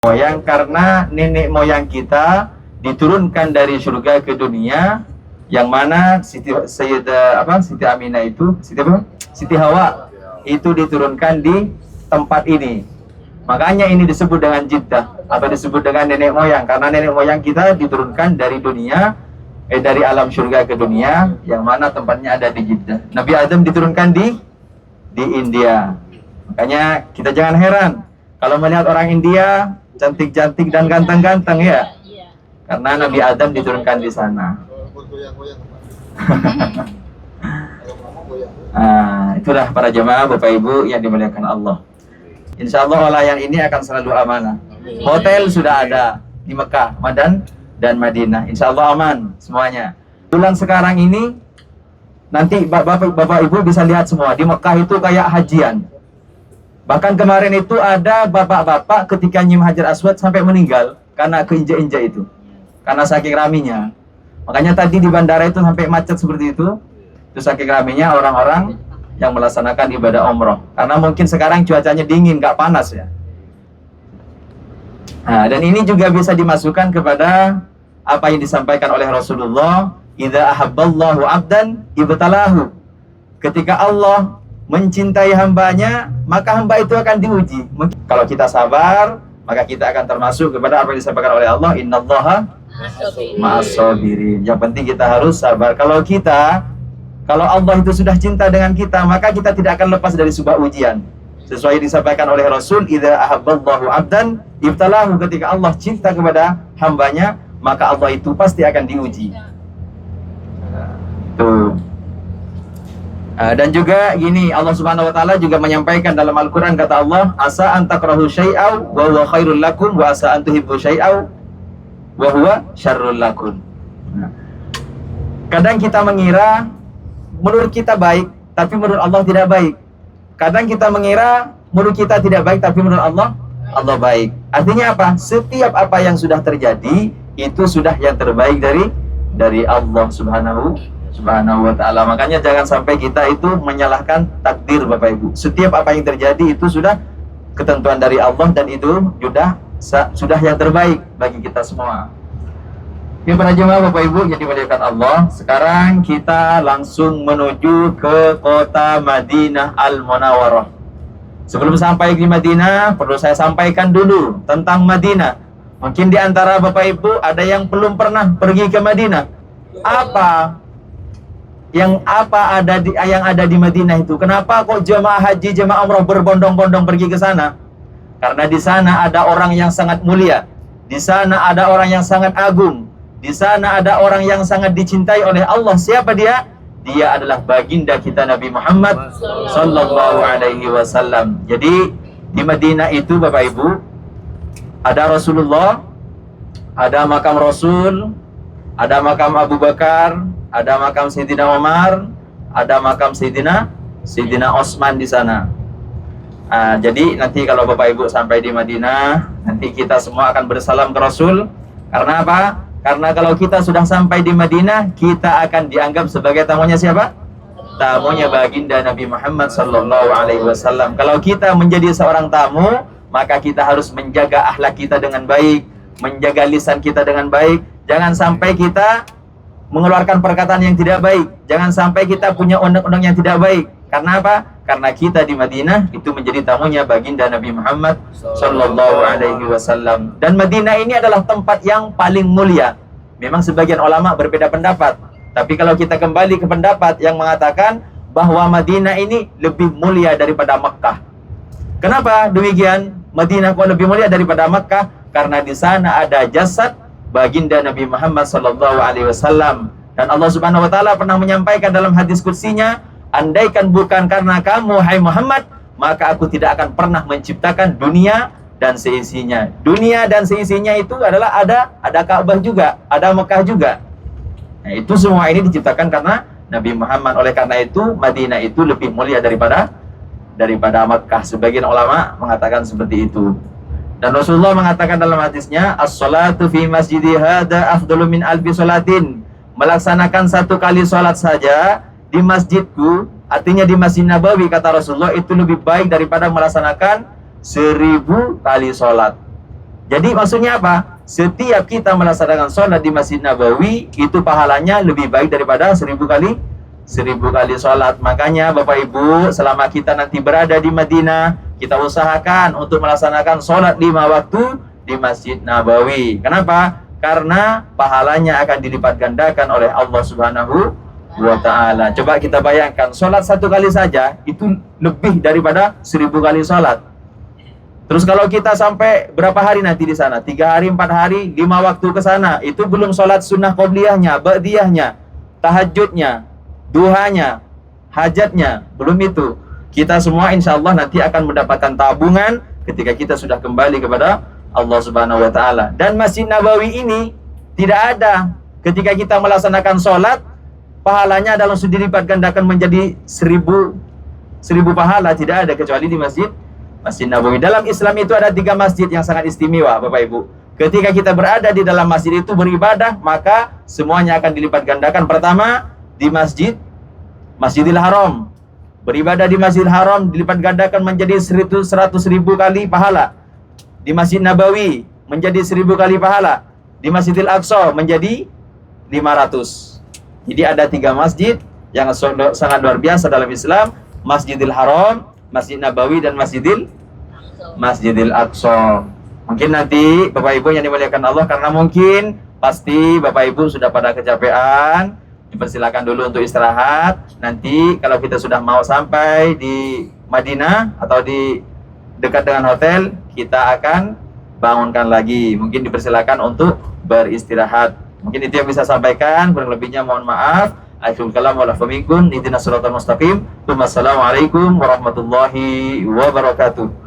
moyang karena nenek moyang kita diturunkan dari surga ke dunia, yang mana Siti Aminah itu, Siti Hawa itu diturunkan di tempat ini. Makanya ini disebut dengan Jiddah atau disebut dengan nenek moyang, karena nenek moyang kita diturunkan dari dunia, dari alam surga ke dunia, yang mana tempatnya ada di Jiddah. Nabi Adam diturunkan di India. Makanya kita jangan heran kalau melihat orang India cantik-cantik dan ganteng-ganteng, ya, karena Nabi Adam diturunkan di sana. Itulah para jemaah Bapak Ibu yang dimuliakan Allah. Insya Allah walayan ini akan selalu amanah. Hotel sudah ada di Mekah, dan Madinah. Insya Allah aman semuanya. Bulan sekarang ini nanti Bapak Ibu bisa lihat semua di Mekah itu kayak hajian. Bahkan kemarin itu ada bapak-bapak ketika nyium Hajar Aswad sampai meninggal karena keinjak-injak itu, karena saking raminya. Makanya tadi di bandara itu sampai macet seperti itu saking raminya orang-orang yang melaksanakan ibadah umroh. Karena mungkin sekarang cuacanya dingin, nggak panas ya. Dan ini juga bisa dimasukkan kepada apa yang disampaikan oleh Rasulullah, idza ahabballahu 'abdan ibtalahu. Ketika Allah mencintai hambanya, maka hamba itu akan diuji. Kalau kita sabar, maka kita akan termasuk kepada apa yang disampaikan oleh Allah, innallaha ma'as-sabirin. Yang penting kita harus sabar. Kalau Allah itu sudah cinta dengan kita, maka kita tidak akan lepas dari sebuah ujian. Sesuai yang disampaikan oleh Rasul, idza ahabballahu 'abdan ibtalahu. Ketika Allah cinta kepada hambanya, maka Allah itu pasti akan diuji. Tuh. Dan juga gini, Allah Subhanahu wa taala juga menyampaikan dalam Al-Qur'an, kata Allah, asa an takrahu syai'aw wa huwa khairul lakum wa asa an tuhibbu syai'aw wa huwa syarrul lakum. Kadang kita mengira menurut kita baik, tapi menurut Allah tidak baik. Kadang kita mengira menurut kita tidak baik, tapi menurut Allah baik. Artinya apa? Setiap apa yang sudah terjadi itu sudah yang terbaik dari Allah Subhanahu wa ta'ala. Makanya jangan sampai kita itu menyalahkan takdir Bapak Ibu. Setiap apa yang terjadi itu sudah ketentuan dari Allah, dan itu sudah yang terbaik bagi kita semua. Oke, para jemaah Bapak Ibu yang dimuliakan Allah, sekarang kita langsung menuju ke kota Madinah Al-Munawwarah. Sebelum sampai di Madinah, perlu saya sampaikan dulu tentang Madinah. Mungkin di antara Bapak Ibu ada yang belum pernah pergi ke Madinah. Yang ada di Madinah itu? Kenapa kok jemaah haji, jemaah umrah berbondong-bondong pergi ke sana? Karena di sana ada orang yang sangat mulia. Di sana ada orang yang sangat agung. Di sana ada orang yang sangat dicintai oleh Allah. Siapa dia? Dia adalah baginda kita Nabi Muhammad sallallahu alaihi wasallam. Jadi di Madinah itu Bapak Ibu ada Rasulullah, ada makam Rasul, ada makam Abu Bakar, ada makam Sayyidina Umar, ada makam Sayyidina Utsman di sana. Jadi nanti kalau Bapak Ibu sampai di Madinah, nanti kita semua akan bersalam ke Rasul. Karena apa? Karena kalau kita sudah sampai di Madinah, kita akan dianggap sebagai tamunya siapa? Tamunya baginda Nabi Muhammad sallallahu alaihi wasallam. Kalau kita menjadi seorang tamu, maka kita harus menjaga akhlak kita dengan baik, menjaga lisan kita dengan baik. Jangan sampai kita mengeluarkan perkataan yang tidak baik. Jangan sampai kita punya undang-undang yang tidak baik. Karena apa? Karena kita di Madinah itu menjadi tamunya baginda Nabi Muhammad sallallahu alaihi wasallam. Dan Madinah ini adalah tempat yang paling mulia. Memang sebagian ulama berbeda pendapat, tapi kalau kita kembali ke pendapat yang mengatakan bahwa Madinah ini lebih mulia daripada Makkah. Kenapa demikian? Madinah kok lebih mulia daripada Makkah? Karena di sana ada jasad baginda Nabi Muhammad sallallahu alaihi wasallam. Dan Allah Subhanahu wa taala pernah menyampaikan dalam hadis qudsinya, andaikan bukan karena kamu hai Muhammad, maka aku tidak akan pernah menciptakan dunia dan seisinya. Dunia dan seisinya itu adalah ada Ka'bah juga, ada Mekah juga. Nah, itu semua ini diciptakan karena Nabi Muhammad. Oleh karena itu Madinah itu lebih mulia daripada Mekah. Sebagian ulama mengatakan seperti itu. Dan Rasulullah mengatakan dalam hadisnya, as-salatu fi masjidi hada afdalu min alfi salatin. Melaksanakan satu kali salat saja di masjidku, artinya di Masjid Nabawi, kata Rasulullah, itu lebih baik daripada melaksanakan 1000 kali salat. Jadi maksudnya apa? Setiap kita melaksanakan sholat di Masjid Nabawi, itu pahalanya lebih baik daripada 1000 kali sholat. Makanya Bapak Ibu, selama kita nanti berada di Madinah, kita usahakan untuk melaksanakan sholat 5 waktu di Masjid Nabawi. Kenapa? Karena pahalanya akan dilipat gandakan oleh Allah Subhanahu wa ta'ala. Coba kita bayangkan, sholat 1 kali saja itu lebih daripada 1000 kali sholat. Terus kalau kita sampai berapa hari nanti di sana? 3 hari, 4 hari, 5 waktu ke sana. Itu belum sholat sunnah qobliyahnya, ba'diyahnya, tahajudnya, duhanya, hajatnya. Belum itu. Kita semua insya Allah nanti akan mendapatkan tabungan ketika kita sudah kembali kepada Allah Subhanahu wa ta'ala. Dan Masjid Nabawi ini tidak ada ketika kita melaksanakan sholat, pahalanya adalah langsung dilipat gandakan menjadi 1000 pahala. Tidak ada kecuali di Masjid Nabawi. Dalam Islam itu ada 3 masjid yang sangat istimewa, Bapak Ibu. Ketika kita berada di dalam masjid itu beribadah, maka semuanya akan dilipat gandakan. Pertama, di Masjidil Haram. Beribadah di Masjidil Haram dilipat gandakan menjadi 100.000 kali pahala. Di Masjid Nabawi menjadi 1000 kali pahala. Di Masjidil Aqsa menjadi 500. Jadi ada 3 masjid yang sangat luar biasa dalam Islam. Masjidil Haram, Masjid Nabawi, dan Masjidil Aqsa. Mungkin nanti Bapak Ibu yang dimuliakan Allah, karena mungkin pasti Bapak Ibu sudah pada kecapean, dipersilakan dulu untuk istirahat. Nanti kalau kita sudah mau sampai di Madinah atau di dekat dengan hotel, kita akan bangunkan lagi. Mungkin dipersilakan untuk beristirahat. Mungkin itu yang bisa sampaikan, kurang lebihnya mohon maaf. Akhirul kalam wa lafa minkum, ihdinas siratal mustaqim. Wassalamualaikum warahmatullahi wabarakatuh.